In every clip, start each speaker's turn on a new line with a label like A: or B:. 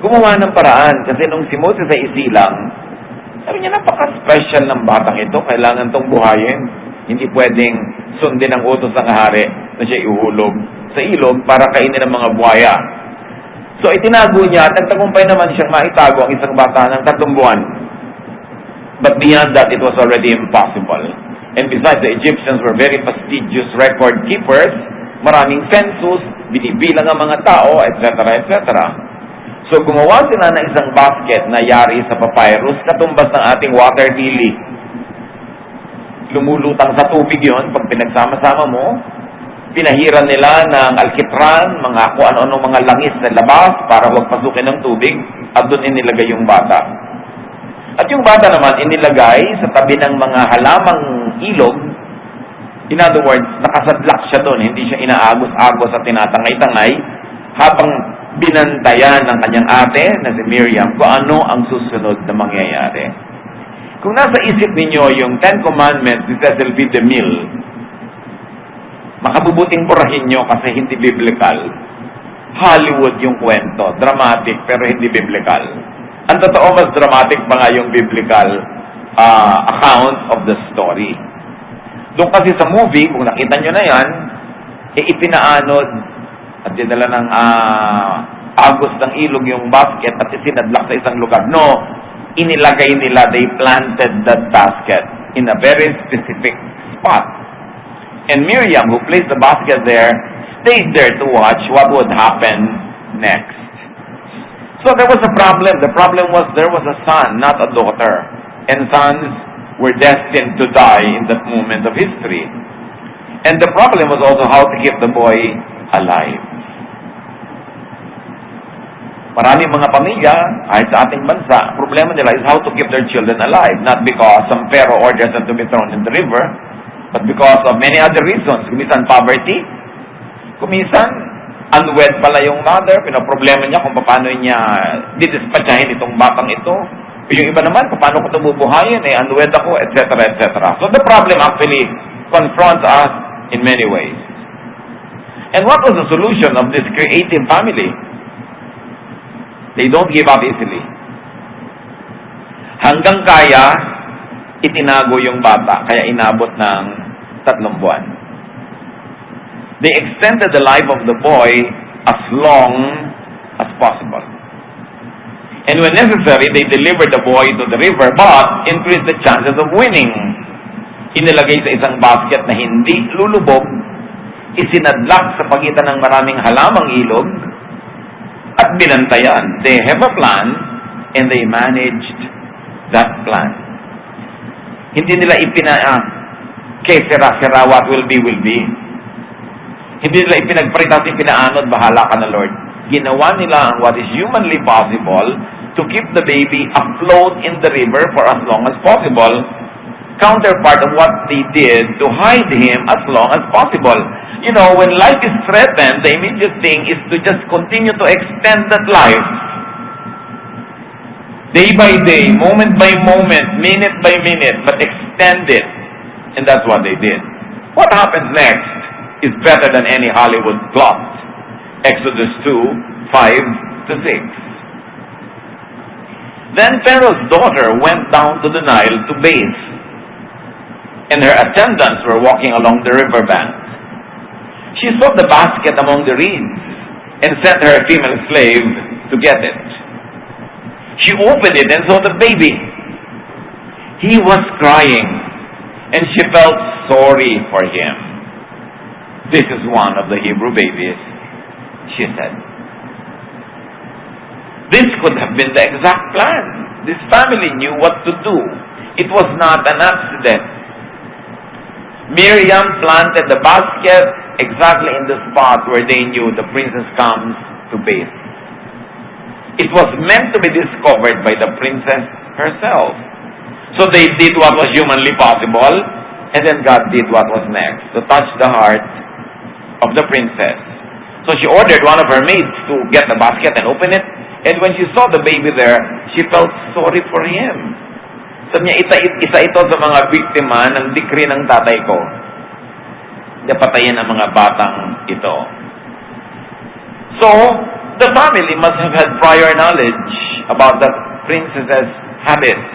A: gumawa ng paraan. Kasi nung si Moses ay isilang, sabi niya, napaka-special ng batang ito. Kailangan itong buhayin. Hindi pwedeng sundin ang utos ng hari na siya ihulog sa ilog para kainin ng mga buhaya. So itinago niya at nagtagumpay naman siyang maitago ang isang bata ng 3 buwan. But beyond that, it was already impossible. And besides, the Egyptians were very fastidious record keepers. Maraming census, binibilang ang mga tao, etc., etc. So gumawa sila ng isang basket na yari sa papyrus, katumbas ng ating water lily. Lumulutang sa tubig yon pag pinagsama-sama mo. Pinahiran nila ng alkitran, mga kung ano-ano mga langis sa labas para huwag pasukin ng tubig, at doon inilagay yung bata. At yung bata naman inilagay sa tabi ng mga halamang ilog. In other words, nakasadlak siya doon, hindi siya inaagos-agos at tinatangay-tangay, habang binantayan ng kanyang ate na si Miriam kung ano ang susunod na mangyayari. Kung nasa isip ninyo yung 10 Commandments ni Cecil B. DeMille, makabubuting burahin nyo kasi hindi biblical. Hollywood yung kwento, dramatic pero hindi biblical. Ang totoo, mas dramatic pa nga yung biblical account of the story. Doon kasi sa movie, kung nakita nyo na yan, ipinaanod at dinala ng agos ng ilog yung basket at isinadlak sa isang lugar. No, inilagay nila, they planted that basket in a very specific spot. And Miriam, who placed the basket there, stayed there to watch what would happen next. So there was a problem. The problem was there was a son, not a daughter. And sons were destined to die in that moment of history. And the problem was also how to keep the boy alive. Maraming mga pamilya, kahit sa ating bansa, problema nila is how to keep their children alive. Not because some pharaoh orders them to be thrown in the river, but because of many other reasons. Kuminsan poverty, kuminsan unwed pala yung mother, pinaproblema niya kung paano niya didispatchahin itong batang ito. Yung iba naman, paano ko ito bubuhayin, unwed ako, etc., etc. So the problem actually confronts us in many ways. And what was the solution of this creative family? They don't give up easily. Hanggang kaya, itinago yung bata, kaya inabot ng 3 buwan. They extended the life of the boy as long as possible. And when necessary, they delivered the boy to the river, but increased the chances of winning. Inilagay sa isang basket na hindi lulubog, isinadlak sa pagitan ng maraming halamang ilog, at binantayan. They have a plan, and they managed that plan. Hindi nila sira-sira, what will be, will be. Hindi nila ipinagparitas, ipinaanod, bahala ka na Lord. Ginawa nila what is humanly possible to keep the baby afloat in the river for as long as possible. Counterpart of what they did to hide him as long as possible. You know, when life is threatened, the immediate thing is to just continue to extend that life. Day by day, moment by moment, minute by minute, but extend it. And that's what they did. What happens next is better than any Hollywood plot. Exodus 2, 5 to 6. Then Pharaoh's daughter went down to the Nile to bathe, and her attendants were walking along the riverbank. She saw the basket among the reeds and sent her female slave to get it. She opened it and saw the baby. He was crying, and she felt sorry for him. This is one of the Hebrew babies, she said. This could have been the exact plan. This family knew what to do. It was not an accident. Miriam planted the basket exactly in the spot where they knew the princess comes to bathe. It was meant to be discovered by the princess herself. So they did what was humanly possible, and then God did what was next, to touch the heart of the princess. So she ordered one of her maids to get the basket and open it, and when she saw the baby there, she felt sorry for him. Sabi niya, isa ito sa mga biktima ng decree ng tatay ko. Napatayin ang mga batang ito. So, The family must have had prior knowledge about the princess's habits.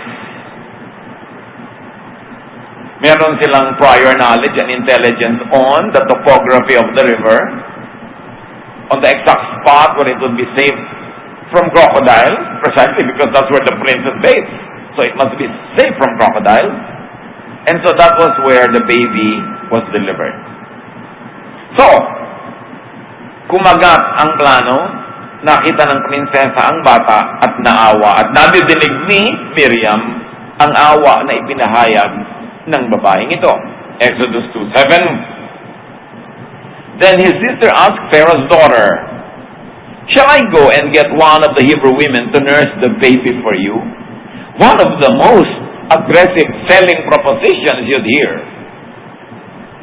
A: Meron silang prior knowledge and intelligence on the topography of the river, on the exact spot where it would be safe from crocodiles, precisely because that's where the princess bathes. So it must be safe from crocodiles. And so that was where the baby was delivered. So, kumagat ang plano, nakita ng prinsesa ang bata at naawa at nadidinig ni Miriam ang awa na ipinahayag ng babaeng ito. Exodus 2:7. Then his sister asked Pharaoh's daughter, "Shall I go and get one of the Hebrew women to nurse the baby for you?" One of the most aggressive selling propositions you'd hear.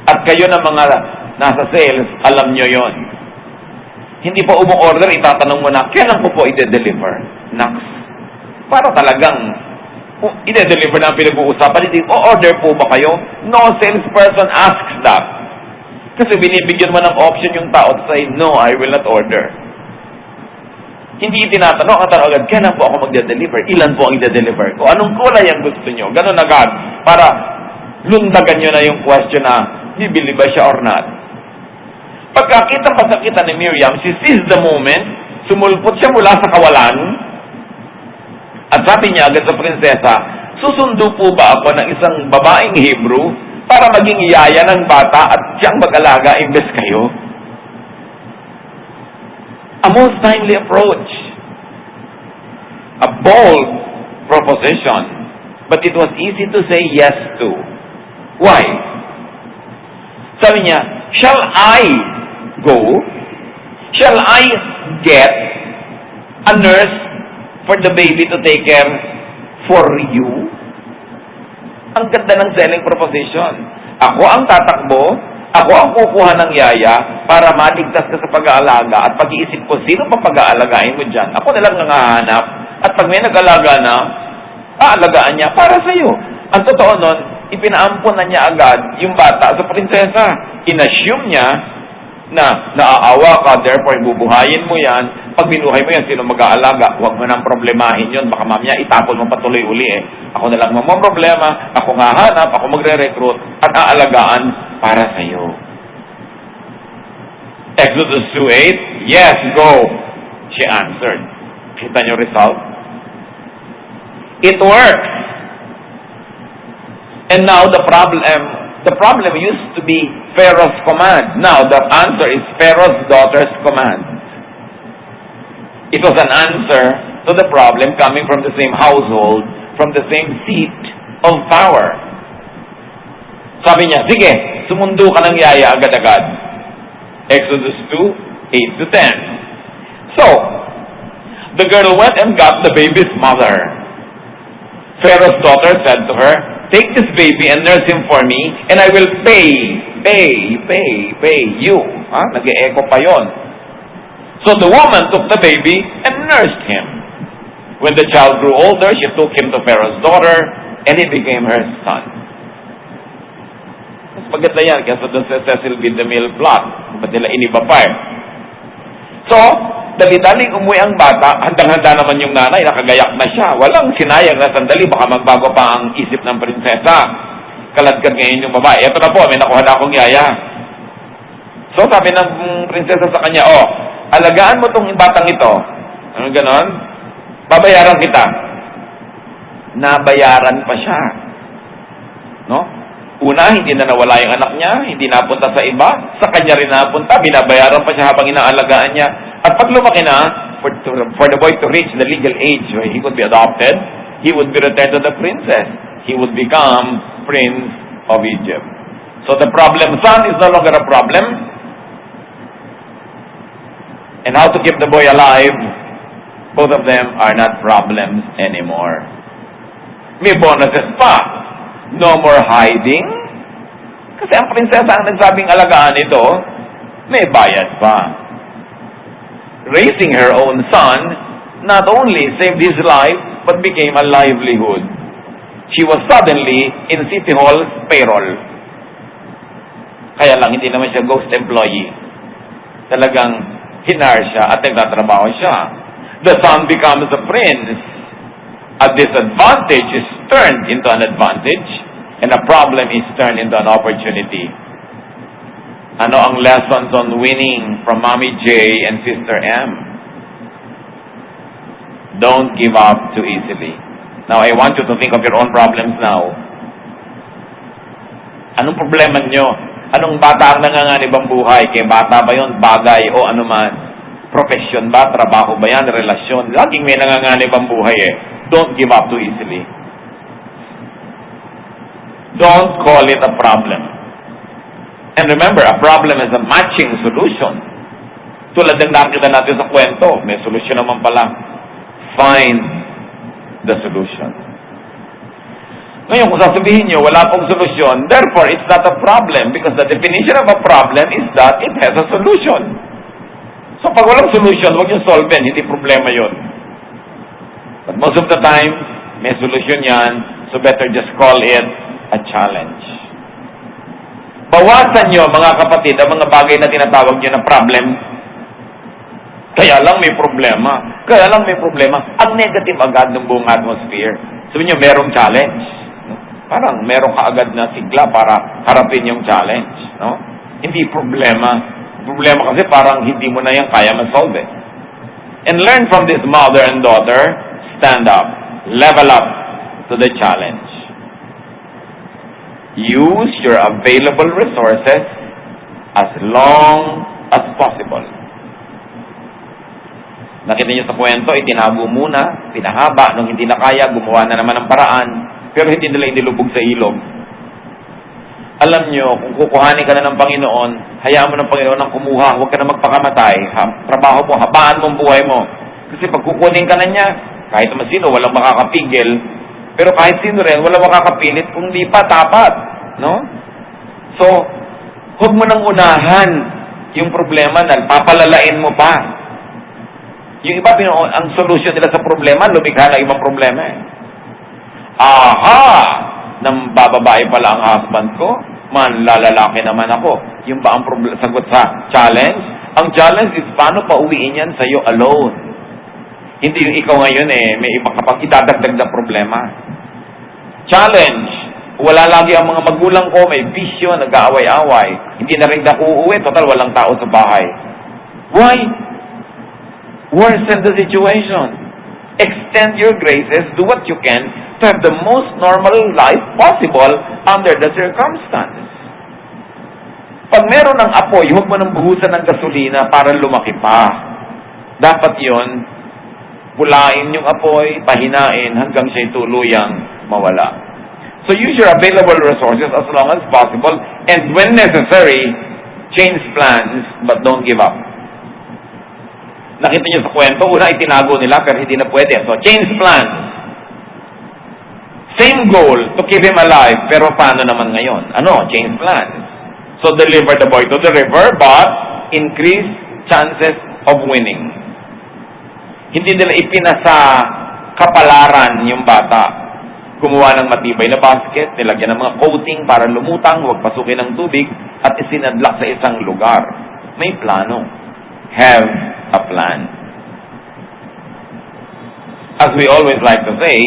A: At kayo na mga nasa sales, alam nyo yon. Hindi pa umu-order, itatanong mo na, kailan ko po i-deliver? Naks. Para talagang i-deliver na ang pinag-uusapan. Hindi, o-order po ba kayo? No salesperson asks that. Kasi binibigyan mo ng option yung tao to say, no, I will not order. Hindi tinatanong, ang tanong agad, kailan po ako magde-deliver? Ilan po ang i-deliver ko? Anong kulay ang gusto nyo? Ganun agad. Para lundagan nyo na yung question na, bibili ba siya or not? Pagkakita ni Miriam, she seized the moment, sumulpot siya mula sa kawalan, at sabi niya agad sa prinsesa, susundo po ba ako ng isang babaeng Hebrew para maging yaya ng bata at siyang mag-alaga imbes kayo? A most timely approach. A bold proposition. But it was easy to say yes to. Why? Sabi niya, shall I go? Shall I get a nurse for the baby to take care for you? Ang ganda ng selling proposition. Ako ang tatakbo, ako ang kukuha ng yaya para maligtas ka sa pag-aalaga at pag-iisip ko, sino pa pag-aalagain mo dyan? Ako na lang nangahanap at pag may nag-alaga na, aalagaan niya para sa iyo. Ang totoo nun, ipinaampon na niya agad yung bata sa prinsesa. In-assume niya na naaawa ka, therefore bubuhayin mo yan. Pag binuhay mo yan, sino mag-aalaga? Huwag mo nang problemahin yun. Baka mamaya itapon mo patuloy uli eh. Ako na lang problema, ako nga hanap, ako magre-recruit at aalagaan para sa iyo. Exodus 2:8, yes, go, she answered. Kita niyo result? It works. And now the problem used to be Pharaoh's command. Now the answer is Pharaoh's daughter's command. It was an answer to the problem coming from the same household, from the same seat of power. Sabi niya, sige, sumundo ka ng yaya agad-agad. Exodus 2:8-10. So, the girl went and got the baby's mother. Pharaoh's daughter said to her, take this baby and nurse him for me, and I will pay you. Nag-e-echo pa yon. So the woman took the baby and nursed him. When the child grew older, she took him to Pharaoh's daughter, and he became her son. Mas maganda yan, kaya doon sa Cecil B. DeMille plot. Ba't nila iniba pa eh? So, dali-daling umuwi ang bata, handang-handa naman yung nanay, nakagayak na siya. Walang sinayang na sandali, baka magbago pa ang isip ng prinsesa. Kaladkad ngayon yung babae. Ito na po, may nakuha na akong yaya. So, sabi ng prinsesa sa kanya, alagaan mo tong batang ito. Ano ganon? Babayaran kita. Nabayaran pa siya. No? Una, hindi na nawala yung anak niya, hindi napunta sa iba, sa kanya rin napunta, binabayaran pa siya habang inaalagaan niya. At pag lumaki na, for the boy to reach the legal age where he could be adopted, he would be returned to the princess. He would become Prince of Egypt. So the problem son is no longer a problem. And how to keep the boy alive, both of them are not problems anymore. May bonuses pa. No more hiding. Kasi ang prinsesa ang nagsabing alagaan ito, may bayad pa. Raising her own son not only saved his life, but became a livelihood. She was suddenly in City Hall's payroll. Kaya lang, hindi naman siya ghost employee. Talagang hinar siya at nagtatrabaho siya. The son becomes a prince. A disadvantage is turned into an advantage, and a problem is turned into an opportunity. Ano ang lessons on winning from Mommy J and Sister M? Don't give up too easily. Now, I want you to think of your own problems now. Anong problema nyo? Anong bata ang nanganganib ang buhay? Kaya bata ba yun? Bagay o ano man? Profession ba? Trabaho ba yan? Relasyon? Laging may nanganganib ang buhay eh. Don't give up too easily. Don't call it a problem. And remember, a problem is a matching solution. Tulad ng nakita natin sa kwento, may solusyon naman pala. Find the solution. Ngayon, kung sasabihin nyo, wala pong solusyon, therefore, it's not a problem because the definition of a problem is that it has a solution. So, pag walang solution, huwag yung solve it, hindi problema yun. But most of the time, may solution yan, so better just call it a challenge. Bawasan nyo, mga kapatid, ang mga bagay na tinatawag nyo na problem. Kaya lang may problema. Kaya lang may problema. Ang negative agad ng buong atmosphere. Sabi nyo, merong challenge. Parang meron ka agad na sigla para harapin yung challenge. No? Hindi problema. Problema kasi parang hindi mo na yan kaya ma-solve it. And learn from this mother and daughter, stand up, level up to the challenge. Use your available resources as long as possible. Nakita niyo sa kwento, itinago muna, pinahaba, nung hindi na kaya, gumawa na naman ng paraan, pero hindi nila inilubog sa ilog. Alam niyo, kung kukuhanin ka na ng Panginoon, hayaan mo ng Panginoon ang kumuha, huwag ka na magpakamatay. Trabaho mo, habaan mo ang buhay mo. Kasi pag kukunin ka na niya, kahit naman sino, walang makakapigil. Pero kahit sino rin, walang makakapilit kung di pa tapat. No? So, huwag mo nang unahan yung problema na papalalain mo pa. Yung iba, ang solution nila sa problema, lumikha na ibang problema eh. Aha! Nang bababae pala ang husband ko, manlalalaki naman ako. Yung ba ang sagot sa challenge? Ang challenge is paano pa uwiin yan sa'yo alone. Hindi yung ikaw ngayon may iba kapag idadagdag na problema. Challenge. Wala lagi ang mga magulang ko, may bisyo, nag-aaway-away. Hindi na rin ako uuwi, total walang tao sa bahay. Why? Worsen the situation. Extend your graces, do what you can to have the most normal life possible under the circumstances. Pag meron ng apoy, huwag mo nang buhusan ng gasolina para lumaki pa. Dapat yon, pulain yung apoy, pahinain hanggang siya'y tuluyang mawala. So use your available resources as long as possible, and when necessary, change plans, but don't give up. Nakita niyo sa kwento, una itinago nila pero hindi na pwede. So change plans. Same goal, to keep him alive, pero paano naman ngayon? Ano? Change plans. So deliver the boy to the river, but increase chances of winning. Hindi nila ipinasa kapalaran yung bata. Gumawa ng matibay na basket, nilagyan ng mga coating para lumutang, huwag pasukin ng tubig, at isinadlak sa isang lugar. May plano. Have a plan. As we always like to say,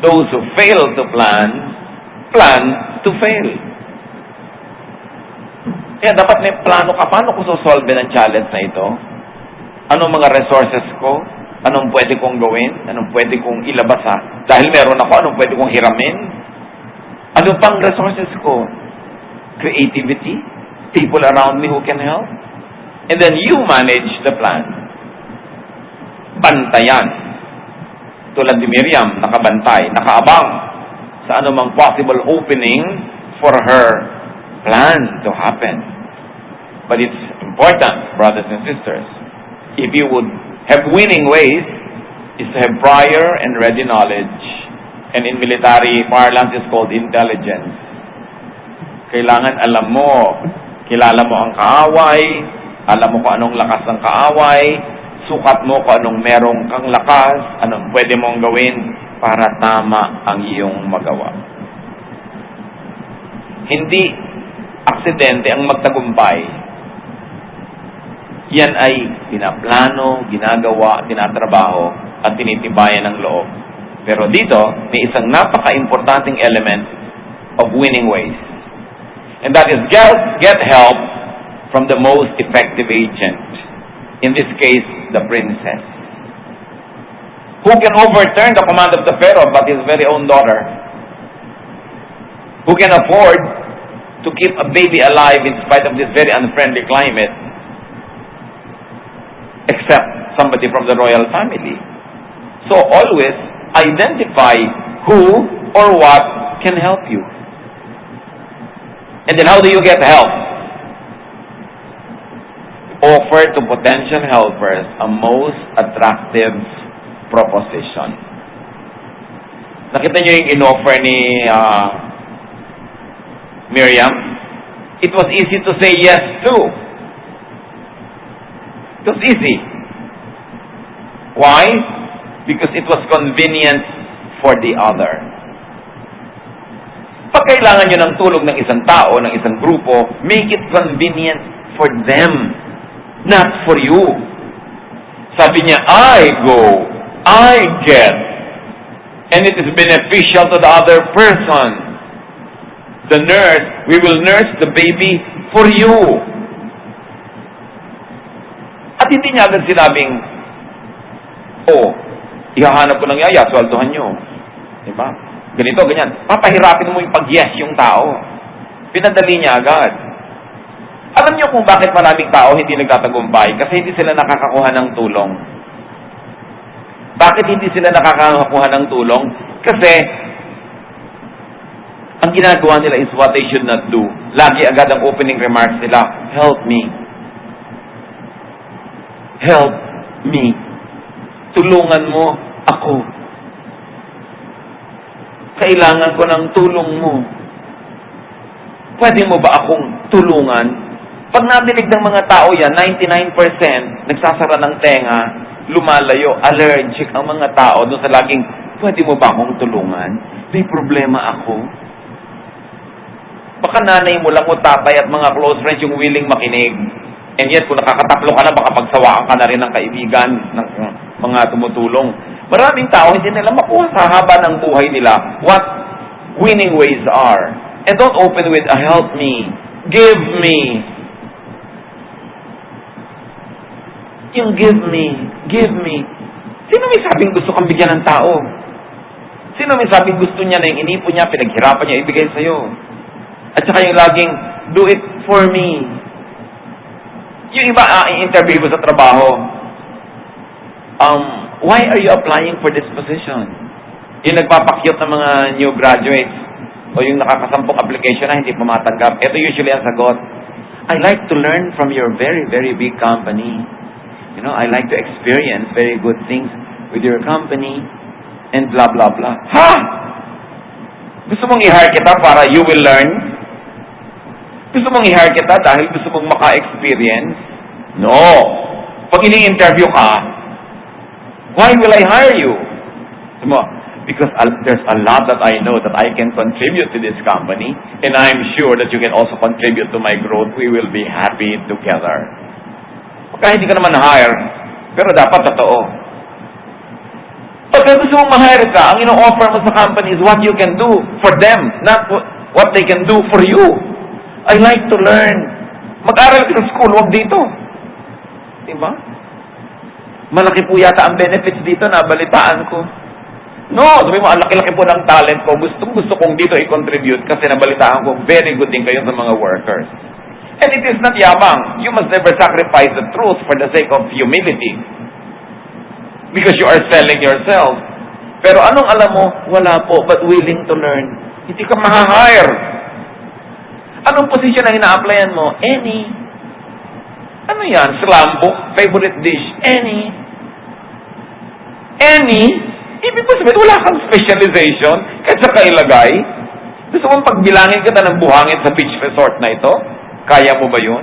A: those who fail to plan, plan to fail. Kaya dapat may plano ka. Paano ko sosolve ng challenge na ito? Anong mga resources ko? Anong pwede kong gawin? Anong pwede kong ilabas Dahil meron ako, anong pwede kong hiramin? Ano pang resources ko? Creativity? People around me who can help? And then you manage the plan. Bantayan. Tulad ni Miriam, nakabantay, nakaabang sa anumang possible opening for her plan to happen. But it's important, brothers and sisters, if you would have winning ways, is to have prior and ready knowledge. And in military parlance, is called intelligence. Kailangan alam mo, kilala mo ang kaaway, alam mo kung anong lakas ng kaaway, sukat mo kung anong merong kang lakas, anong pwede mong gawin para tama ang iyong magawa. Hindi aksidente ang magtagumpay. Yan ay pinaplano, ginagawa, tinatrabaho, at tinitibayan ng loob. Pero dito, may isang napaka-importanting element of winning ways. And that is get help from the most effective agent. In this case, the princess. Who can overturn the command of the Pharaoh but his very own daughter? Who can afford to keep a baby alive in spite of this very unfriendly climate? Except somebody from the royal family. So always identify who or what can help you. And then how do you get help? Offer to potential helpers a most attractive proposition. Nakita niyo yung in-offer ni Miriam? It was easy to say yes to. It was easy. Why? Because it was convenient for the other. Pag kailangan nyo ng tulong ng isang tao, ng isang grupo, make it convenient for them, not for you. Sabi niya, I go, I get, and it is beneficial to the other person. The nurse, we will nurse the baby for you. At hindi niya agad sinabing, ihahanap ko ng yaya, sweldohan nyo. Diba? Ganito, ganyan. Papahirapin mo yung pag-yes yung tao. Pinadali niya agad. Alam niyo kung bakit maraming tao hindi nagtatagumpay? Kasi hindi sila nakakakuha ng tulong. Bakit hindi sila nakakakuha ng tulong? Kasi, ang ginagawa nila is what they should not do. Lagi agad ang opening remarks nila, help me. Help me. Tulungan mo ako. Kailangan ko ng tulong mo. Pwede mo ba akong tulungan? Pag nadinig ng mga tao yan, 99% nagsasara ng tenga, lumalayo, allergic ang mga tao doon sa laging, pwede mo ba akong tulungan? May problema ako. Baka nanay mo lang o tatay at mga close friends yung willing makinig. And yet, kung nakakataklo ka na, baka pagsawaan ka na rin ng kaibigan, ng mga tumutulong. Maraming tao, hindi nila makuha sa haba ng buhay nila what winning ways are. And don't open with, help me, give me. Yung give me. Sino may sabing gusto kang bigyan ng tao? Sino may sabing gusto niya na yung inipon niya, pinaghirapan niya, ibigay sa'yo? At saka yung laging, do it for me. Yung iba, i-interview mo sa trabaho, why are you applying for this position? Yung nagpapakyot ng mga new graduates, o yung nakakasampung application na hindi pumatanggap, ito usually ang sagot, I like to learn from your very, very big company. You know, I like to experience very good things with your company, and blah, blah, blah. Ha? Gusto mong i-hire kita para you will learn? Gusto mong i-hire kita dahil gusto mong maka-experience? No. Pag ini-interview ka, why will I hire you? Because there's a lot that I know that I can contribute to this company, and I'm sure that you can also contribute to my growth. We will be happy together. Kaya hindi ka naman na-hire, pero dapat totoo. Pag gusto mong ma-hire ka, ang ino-offer mo sa company is what you can do for them, not what they can do for you. I like to learn. Mag-aral ka sa school, wag dito. Diba? Malaki po yata ang benefits dito, nabalitaan ko. No, sabi mo, ang laki-laki po ng talent ko. Gusto kong dito i-contribute kasi nabalitaan ko, very good din kayo sa mga workers. And it is not yabang. You must never sacrifice the truth for the sake of humility. Because you are selling yourself. Pero anong alam mo? Wala po, but willing to learn. Hindi ka ma-hire. Anong position na ina-applyan mo? Any. Ano yan? Slam book? Favorite dish? Any. Ibig po sabihin, wala kang specialization kahit sa kailagay. Gusto mong pagbilangin kita ng buhangin sa beach resort na ito? Kaya mo ba yun?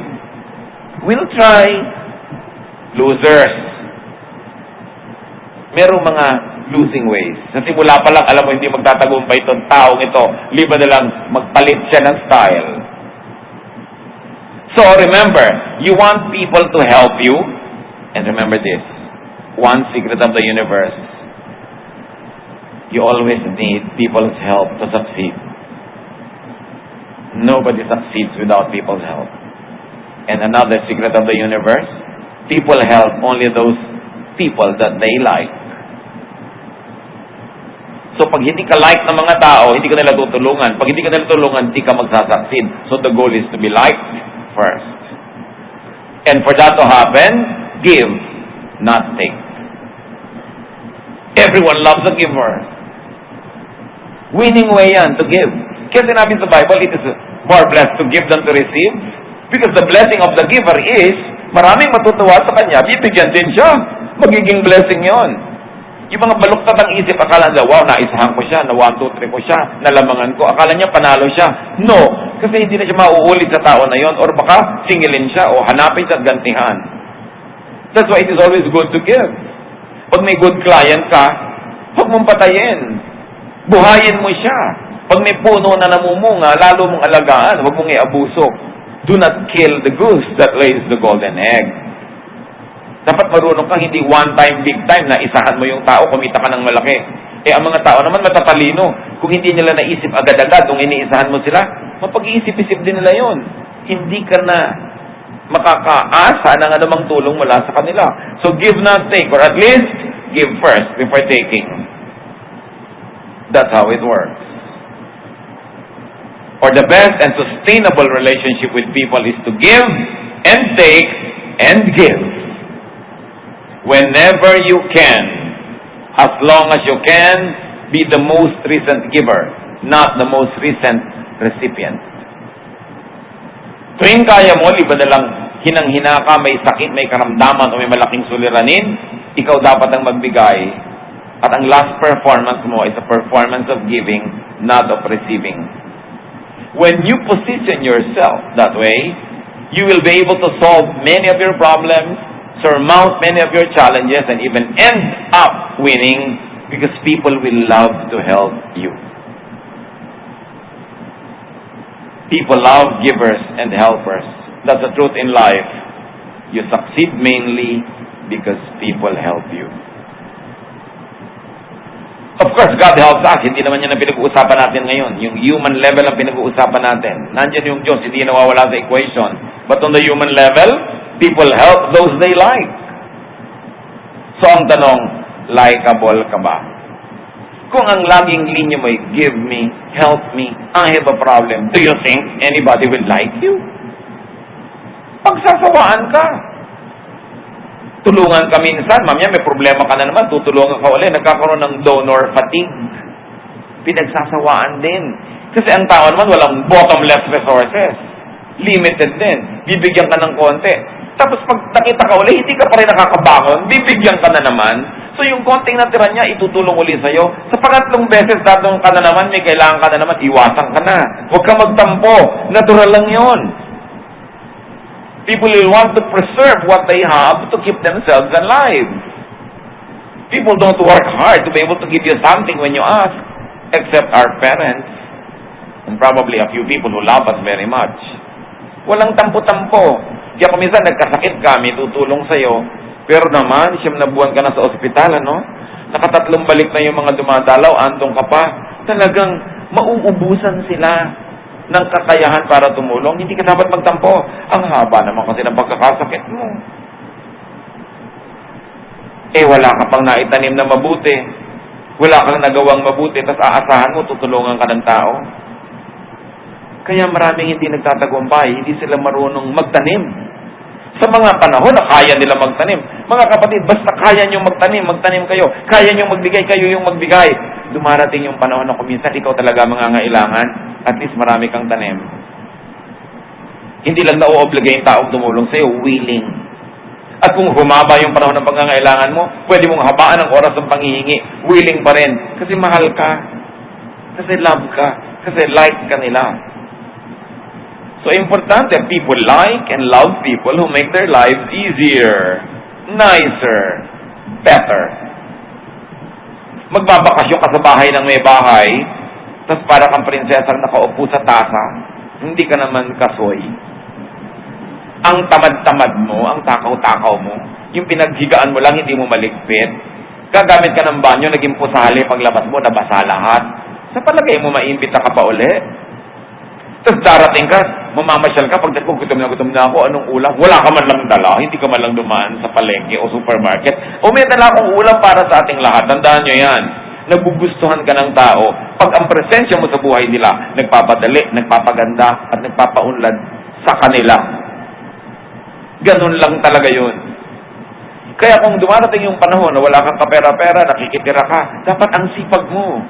A: We'll try. Losers. Merong mga losing ways. Sa simula pa lang, alam mo, hindi magtatagumpay itong taong ito. Liba na lang, magpalit siya ng style. So remember, you want people to help you, and remember this, one secret of the universe, you always need people's help to succeed. Nobody succeeds without people's help. And another secret of the universe, people help only those people that they like. So pag hindi ka like ng mga tao, hindi ka nila tutulungan. Pag hindi ka nila tulungan, hindi ka magsasucceed. So the goal is to be liked first. And for that to happen, give, not take. Everyone loves a giver. Winning way yan, to give. Kaya sinabi sa Bible, it is more blessed to give than to receive. Because the blessing of the giver is, maraming matutuwa sa kanya, bibigyan din siya. Magiging blessing yon. Yung mga baluktot ang isip, akala niya, wow, naisahan ko siya, na 1, 2, 3 ko siya, nalamangan ko, akala niya panalo siya. No, kasi hindi na siya mauulit sa tao na yon, or baka singilin siya, o hanapin siya at gantihan. That's why it is always good to give. Pag may good client ka, huwag mong patayin. Buhayin mo siya. Pag may puno na namumunga, lalo mong alagaan, huwag mong iabuso. Do not kill the goose that lays the golden egg. Dapat marunong kang hindi one time, big time na isahan mo yung tao, kumita ka ng malaki. Eh, ang mga tao naman matatalino. Kung hindi nila naisip agad-agad, kung iniisahan mo sila, mapag-iisip-isip din nila yon. Hindi ka na makakaasa ng anumang tulong mula sa kanila. So, give not take, or at least, give first before taking. That's how it works. Or the best and sustainable relationship with people is to give and take and give. Whenever you can, as long as you can, be the most recent giver, not the most recent recipient. Tuwing kaya mo, liba na lang hinang-hina ka, may sakit, may karamdaman, o may malaking suliranin, ikaw dapat ang magbigay. At ang last performance mo is a performance of giving, not of receiving. When you position yourself that way, you will be able to solve many of your problems, surmount many of your challenges, and even end up winning because people will love to help you. People love givers and helpers. That's the truth in life. You succeed mainly because people help you. Of course, God helps us. Hindi naman yan ang pinag-uusapan natin ngayon. Yung human level ang pinag-uusapan natin. Nandiyan yung Diyos, hindi nawawala sa equation. But on the human level, people help those they like. So ang tanong, likeable ka ba? Kung ang laging linya mo ay give me, help me, I have a problem, do you think anybody will like you? Pagsasawaan ka. Tulungan ka minsan, mamaya may problema ka na naman, tutulungan ka ulit, nagkakaroon ng donor fatigue. Pinagsasawaan din. Kasi ang tao naman walang bottomless resources. Limited din. Bibigyan ka ng konti. Tapos pag nakita ka ulit, hindi ka pa rin nakakabangon, bibigyan ka na naman. So yung konting natira niya, itutulong ulit sa'yo. Sa pangatlong beses, tatong ka na naman, may kailangan ka na naman, iwasan ka na. Huwag ka magtampo. Natural lang yon. People will want to preserve what they have to keep themselves alive. People don't work hard to be able to give you something when you ask, except our parents, and probably a few people who love us very much. Walang tampo-tampo. Kaya kung minsan nagkasakit ka, may tutulong sa'yo, pero naman, 9 na buwan ka na sa ospital, ano? Nakatatlong balik na yung mga dumadalaw, andong ka pa. Talagang mauubusan sila ng kakayahan para tumulong, hindi ka dapat magtampo. Ang haba naman kasi ng pagkakasakit mo. Eh, wala ka pang naitanim na mabuti. Wala kang nagawang mabuti, tapos aasahan mo, tutulungan ka ng tao. Kaya maraming hindi nagtatagumpay, hindi sila marunong magtanim. Sa mga panahon na kaya nila magtanim. Mga kapatid, basta kaya nyo magtanim, magtanim kayo. Kaya nyo magbigay, kayo yung magbigay. Dumarating yung panahon na kuminsan, ikaw talaga mangangailangan. At least marami kang tanim. Hindi lang na-obligate yung taong tumulong sa'yo, willing. At kung humaba yung panahon ng pangangailangan mo, pwede mong habaan ang oras ng panghihingi, willing pa rin. Kasi mahal ka. Kasi love ka. Kasi like ka nila. So importante, people like and love people who make their lives easier, nicer, better. Magbabakasyon ka sa bahay ng may bahay, tapos para kang prinsesang nakaupo sa tasa, hindi ka naman kasoy. Ang tamad-tamad mo, ang takaw-takaw mo, yung pinaghigaan mo lang, hindi mo maligpit. Gagamit ka ng banyo, naging pusali, paglabas mo, nabasa lahat. Sa palagay mo, maimbita ka pa uli. Tapos darating ka, mamamasyal ka, pag gutom na ako, anong ulam? Wala ka man lang dala, hindi ka man lang dumaan sa palengke o supermarket. O may dala akong ulam para sa ating lahat. Tandaan nyo yan. Nagugustuhan ka ng tao. Pag ang presensya mo sa buhay nila, nagpapadali, nagpapaganda, at nagpapaunlad sa kanila. Ganun lang talaga yun. Kaya kung dumarating yung panahon na wala kang kapera-pera, nakikitira ka, dapat ang sipag mo.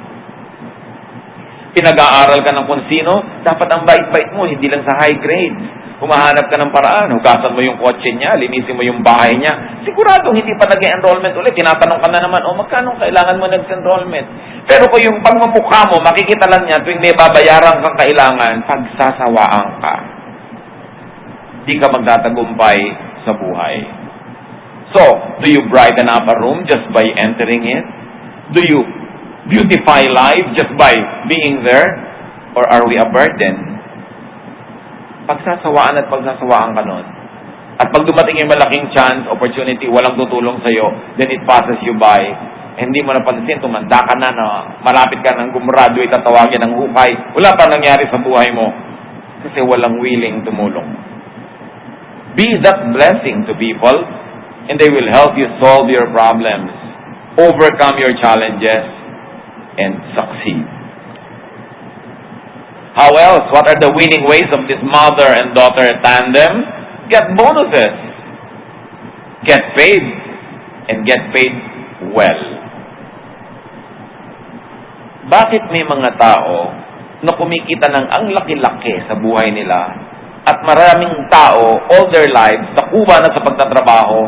A: Pinag-aaral ka ng kung sino, dapat ang bait-bait mo, hindi lang sa high grades. Humahanap ka ng paraan, hugasan mo yung kotse niya, linisin mo yung bahay niya. Siguradong hindi pa nag-enrollment ulit. Tinatanong ka na naman, magkano kailangan mo nag-enrollment? Pero kung yung pagmamukha mo, makikita lang niya tuwing may babayaran kang kailangan, pagsasawaan ka. Di ka magtatagumpay sa buhay. So, do you brighten up a room just by entering it? Do you beautify life just by being there? Or are we a burden? Pagsasawaan at pagsasawaan ka nun. At pag dumating yung malaking chance, opportunity, walang tutulong sa'yo, then it passes you by. Hindi mo napansin, tumanda ka na, malapit ka nang gumraduate at tawagin ng hukay. Wala pa nangyari sa buhay mo. Kasi walang willing tumulong. Be that blessing to people, and they will help you solve your problems, overcome your challenges, and succeed. How else? What are the winning ways of this mother and daughter tandem? Get bonuses. Get paid. And get paid well. Bakit may mga tao na kumikita ng ang laki-laki sa buhay nila at maraming tao all their lives nakuha na sa pagtatrabaho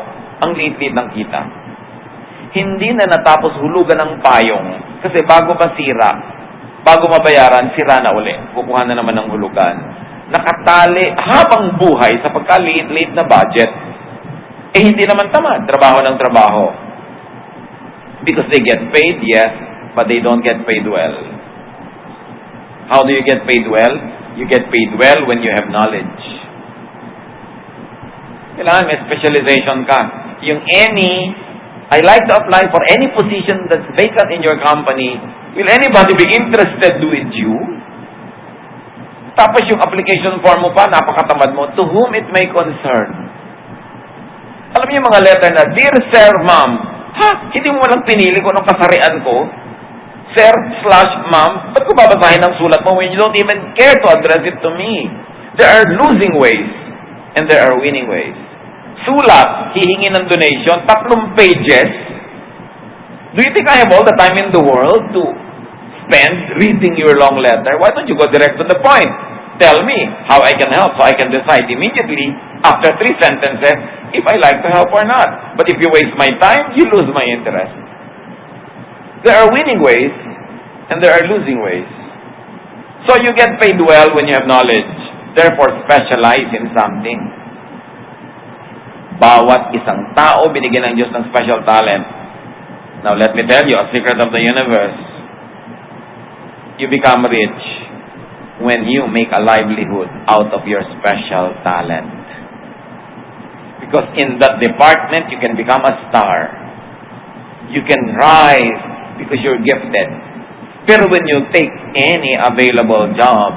A: ang liit-liit ng kita? Hindi na natapos hulugan ng payong kasi bago masira, bago mabayaran, sira na uli. Kukuha na naman ng hulugan. Nakatali habang buhay sa pagkaliit-liit na budget. Eh hindi naman tamad. Trabaho ng trabaho. Because they get paid, yes, but they don't get paid well. How do you get paid well? You get paid well when you have knowledge. Kailangan may specialization ka. Yung I like to apply for any position that's vacant in your company. Will anybody be interested with you? Tapos yung application form mo pa, napakatamad mo, to whom it may concern. Alam niyo yung mga letter na, Dear Sir, Ma'am, hindi mo lang pinili ko ng kasarian ko? Sir/Ma'am, ba't ko babasahin ang sulat mo when you don't even care to address it to me? There are losing ways, and there are winning ways. Sulat, hihingi ng donation, 3 pages. Do you think I have all the time in the world to spend reading your long letter? Why don't you go direct to the point? Tell me how I can help so I can decide immediately after 3 sentences if I like to help or not. But if you waste my time, you lose my interest. There are winning ways and there are losing ways. So you get paid well when you have knowledge. Therefore, specialize in something. Bawat isang tao binigyan ng Diyos ng special talent. Now, let me tell you a secret of the universe. You become rich when you make a livelihood out of your special talent. Because in that department, you can become a star. You can rise because you're gifted. Pero when you take any available job,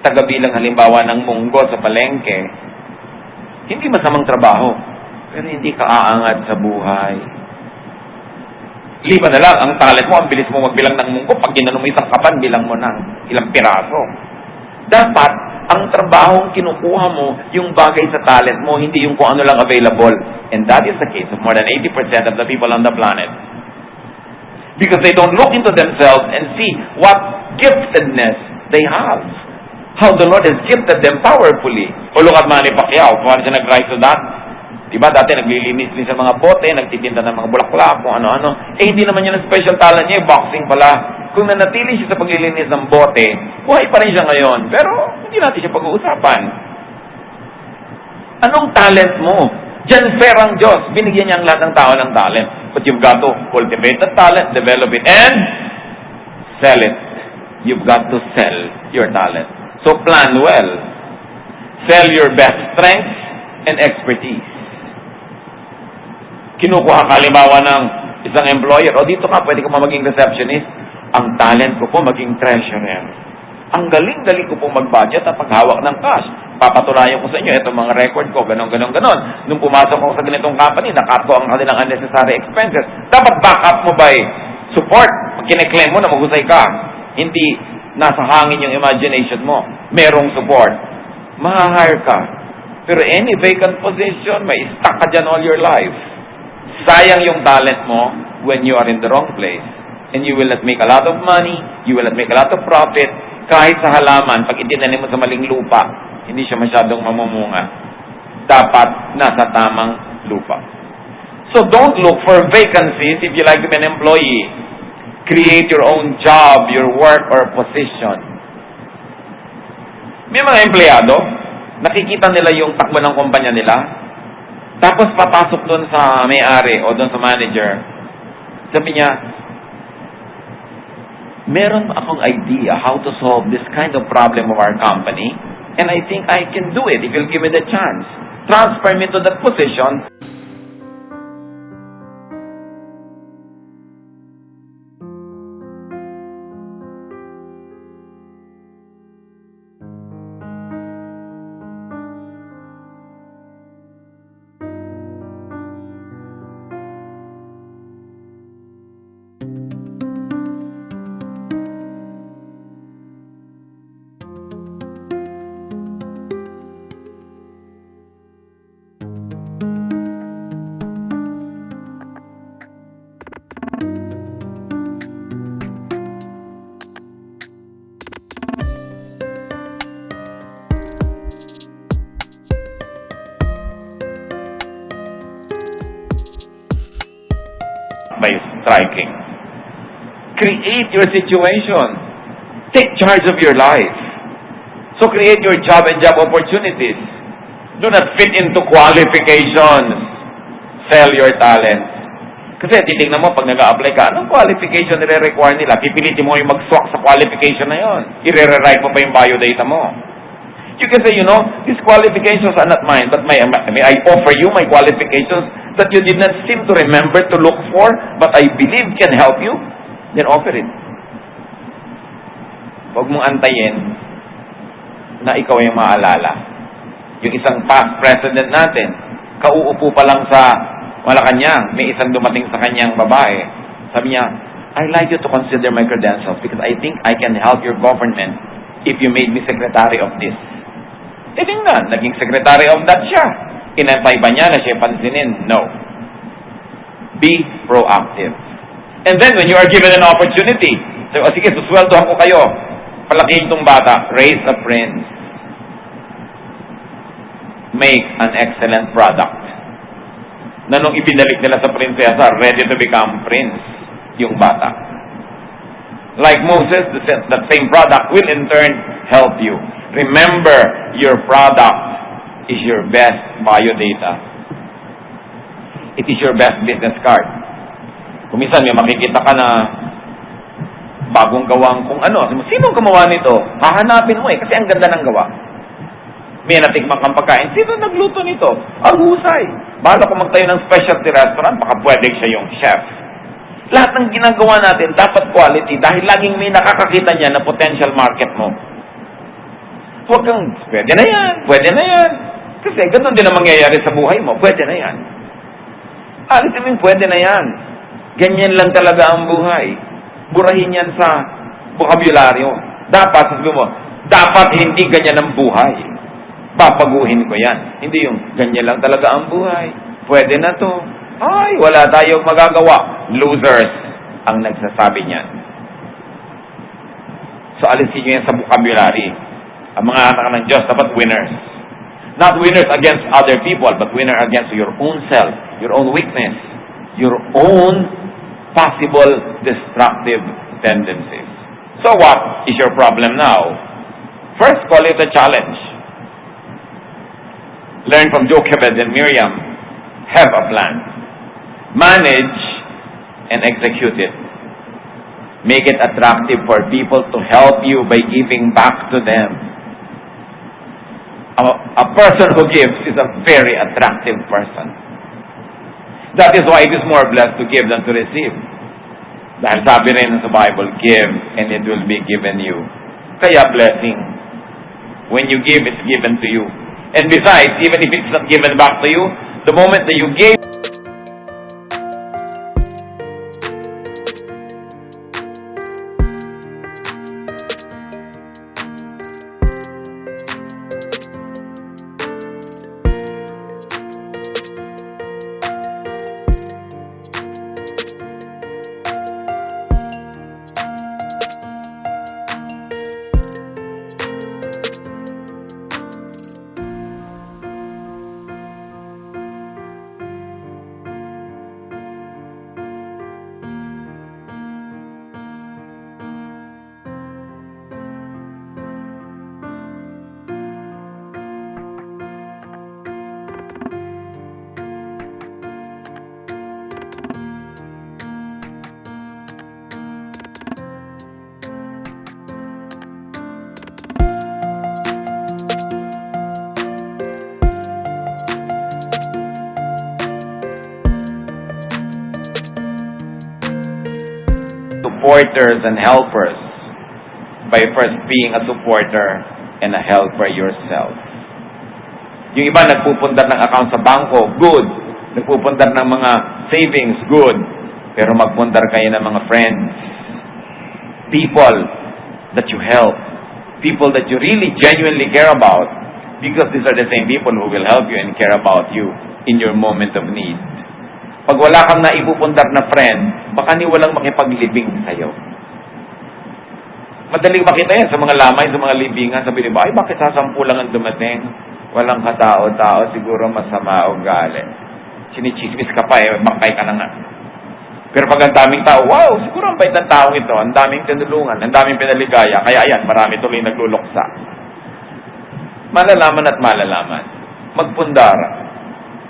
A: tagabilang halimbawa ng munggo sa palengke, hindi masamang trabaho, pero hindi ka aangat sa buhay. Liba na lang, ang talent mo, ang bilis mo magbilang ng munggo, pag ginanong mo isang kapan, bilang mo ng ilang piraso. Dapat, ang trabahong kinukuha mo, yung bagay sa talent mo, hindi yung kung ano lang available. And that is the case of more than 80% of the people on the planet. Because they don't look into themselves and see what giftedness they have. How the Lord has gifted them powerfully. O look at Manny Pacquiao, kung ano siya nag-rise to that. Diba, dati naglilinis din sa mga bote, nagtitinda ng mga bulaklak, kung ano-ano. Eh, hindi naman yun ang special talent niya, boxing pala. Kung nanatili siya sa paglilinis ng bote, buhay pa rin siya ngayon. Pero, hindi natin siya pag-uusapan. Anong talent mo? Diyan fair ang Diyos. Binigyan niya ang lahat ng tao ng talent. But you've got to cultivate the talent, develop it, and sell it. You've got to sell your talent. So plan well. Sell your best strengths and expertise. Kinukuha ka halimbawa ng isang employer, o dito ka, pwede ka maging receptionist. Ang talent ko po maging treasurer. Ang galing-galing ko pong mag-budget at paghawak ng cash. Papatunayan ko sa inyo, itong mga record ko, ganon. Nung pumasok ako sa ganitong company, nakat ko ang kanilang unnecessary expenses. Dapat backup mo by support. Pag kine-claim mo na maghusay ka, hindi nasa hangin yung imagination mo. Merong support. Mahahire ka. Pero any vacant position, may stuck ka dyan all your life. Sayang yung talent mo when you are in the wrong place. And you will not make a lot of money, you will not make a lot of profit. Kahit sa halaman, pag itinanim mo sa maling lupa, hindi siya masyadong mamumunga. Dapat nasa tamang lupa. So don't look for vacancies if you like to be an employee. Create your own job, your work, or position. May mga empleyado, nakikita nila yung takbo ng kumpanya nila, tapos papasok doon sa may-ari o doon sa manager, sabi niya, meron akong idea how to solve this kind of problem of our company, and I think I can do it if you'll give me the chance. Transfer me to that position. By striking. Create your situation. Take charge of your life. So create your job and job opportunities. Do not fit into qualifications. Sell your talent. Kasi titignan mo pag nag-a-apply ka, anong qualification nire-require nila? Pipilitin mo yung mag-swak sa qualification na yon. I-rewrite mo pa yung biodata mo. You can say, these qualifications are not mine, but may I offer you my qualifications that you did not seem to remember to look for, but I believe can help you, then offer it. Huwag mong antayin na ikaw yung maalala. Yung isang past president natin, kauupo pa lang sa Malacanang, may isang dumating sa kanyang babae. Sabi niya, I'd like you to consider my credentials because I think I can help your government if you made me secretary of this. Tingnan, naging secretary of that siya. Inantay ba niya na siya pansinin? No. Be proactive. And then, when you are given an opportunity, so, sige, susweldohan ko kayo. Palakihin itong bata. Raise a prince. Make an excellent product. Na nung ibinalik nila sa prinsesa, ready to become prince, yung bata. Like Moses, that same product will in turn help you. Remember, your product is your best biodata. It is your best business card. Kung minsan may makikita ka na bagong gawang kung ano, sino gumawa nito? Hahanapin mo kasi ang ganda ng gawa. May natikman kang pagkain, sino nagluto nito? Ang husay. Bahala kung magtayo ng specialty restaurant, baka pwede siya yung chef. Lahat ng ginagawa natin dapat quality dahil laging may nakakakita niya na potential market mo. Huwag kang, pwede na yan. Kasi ganun din ang mangyayari sa buhay mo, pwede na yan. Alisin mo, pwede na yan. Ganyan lang talaga ang buhay. Burahin yan sa bokabularyo. Dapat, sabi mo, dapat hindi ganyan ang buhay. Papaguhin ko yan. Hindi yung ganyan lang talaga ang buhay. Pwede na to. Ay, wala tayong magagawa. Losers ang nagsasabi niyan. So, alisin nyo yan sa vocabulary. Ang mga anak ng Diyos, dapat winners. Not winners against other people, but winner against your own self, your own weakness, your own possible destructive tendencies. So what is your problem now? First, call it a challenge. Learn from Jochebed and Miriam. Have a plan. Manage and execute it. Make it attractive for people to help you by giving back to them. A person who gives is a very attractive person. That is why it is more blessed to give than to receive. Dahil sabi rin sa Bible, give and it will be given you. Kaya blessing. When you give, it's given to you. And besides, even if it's not given back to you, the moment that you gave, supporters and helpers by first being a supporter and a helper yourself. Yung iba nagpupundar ng account sa bangko, good. Nagpupundar ng mga savings, good. Pero magpundar kayo ng mga friends. People that you help. People that you really genuinely care about. Because these are the same people who will help you and care about you in your moment of need. Pag wala kang naipupundar na friend, baka ni walang makipaglibing sa'yo. Madaling makita yan sa mga lamay, sa mga libingan. Sabi niyo ba, ay bakit sasampu lang ang dumating? Walang katao-tao, siguro masama o gali. Sinichismis ka pa makay ka na nga. Pero pag ang daming tao, wow, siguro ang bait ng taong ito, ang daming tinulungan, ang daming pinaligaya, kaya ayan, marami tuloy nagluluksa. Malalaman at malalaman. Magpundar.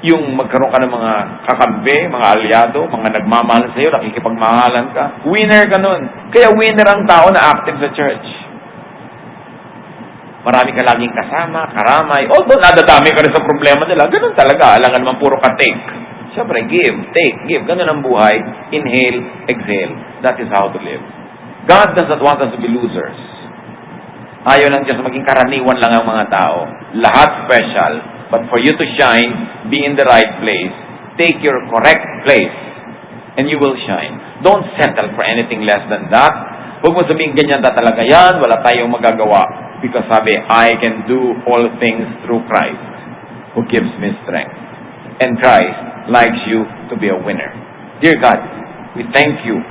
A: Yung magkaroon ka ng mga kakampi, mga alyado, mga nagmamahal sa iyo, nakikipagmahalan ka, winner ka nun. Kaya winner ang tao na active sa church. Marami ka laging kasama, karamay. Although nadadami ka rin sa problema nila, ganun talaga. Alangan naman puro ka take. Siyempre, give, take, give. Ganun ang buhay. Inhale, exhale. That is how to live. God does not want us to be losers. Ayaw lang Diyos maging karaniwan lang ang mga tao. Lahat special. But for you to shine, be in the right place. Take your correct place. And you will shine. Don't settle for anything less than that. Huwag mo sabihin ganyan na talaga yan. Wala tayong magagawa. Because sabi, I can do all things through Christ who gives me strength. And Christ likes you to be a winner. Dear God, we thank you